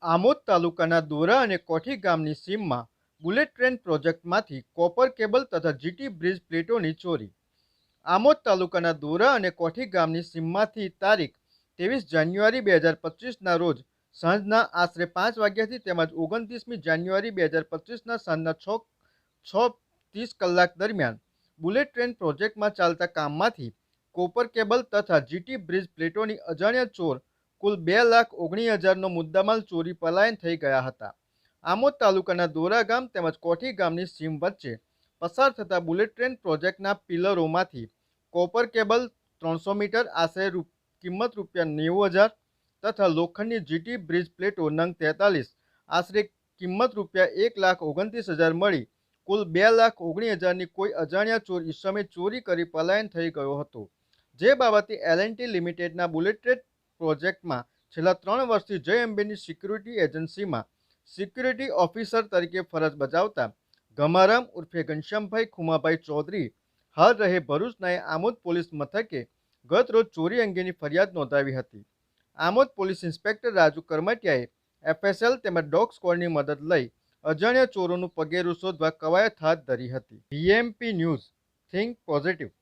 આમોદ તાલુકાના દોરા અને કોઠી ગામની સીમમાં બુલેટ ટ્રેન પ્રોજેક્ટમાંથી કોપર કેબલ તથા જીટી બ્રિજ પ્લેટોની ચોરી। આમોદ તાલુકાના દોરા અને કોઠી ગામની સીમમાંથી તારીખ 23 જાન્યુઆરી 2025ના રોજ સાંજના આશરે 5 વાગ્યાથી તેમજ 29મી જાન્યુઆરી 2025ના સાંજના 6:30 કલાક દરમિયાન બુલેટ ટ્રેન પ્રોજેક્ટમાં ચાલતા કામમાંથી કોપર કેબલ તથા જીટી બ્રિજ પ્લેટોની અજાણ્યા ચોર કુલ 2,19,000નો મુદ્દામાલ ચોરી પલાયન થઈ ગયા હતા। આમોદ તાલુકાના દોરા ગામ તેમજ કોઠી ગામની સીમ વચ્ચે પસાર થતા બુલેટ ટ્રેન પ્રોજેક્ટના પિલરોમાંથી કોપર કેબલ 300 મીટર આશરે કિંમત ₹90,000 તથા લોખંડની જીટી બ્રિજ પ્લેટો નંગ 43 આશરે કિંમત ₹1,29,000 મળી કુલ 2,19,000ની કોઈ અજાણ્યા ચોર ઈસમે ચોરી કરી પલાયન થઈ ગયો હતો। જે બાબતે L&T લિમિટેડના બુલેટ ટ્રેન પ્રોજેક્ટમાં છેલ્લા 3 વર્ષથી જય અંબેની સિક્યુરિટી એજન્સીમાં સિક્યુરિટી ઓફિસર તરીકે ફરજ બજાવતા ગમારામ ઉર્ફે ઘનશ્યામભાઈ ખુમાભાઈ ચૌધરી હાલ રહે ભરૂચનાએ આમોદ પોલીસ મથકે ગત રોજ ચોરી અંગેની ફરિયાદ નોંધાવી હતી। આમોદ પોલીસ ઇન્સ્પેક્ટર રાજુ કરમટિયાએ FSL તેમજ ડોગ સ્ક્વોડની મદદ લઈ અજાણ્યા ચોરોનું પગેરું શોધવા કવાયત હાથ ધરી હતી। BMP news, think positive.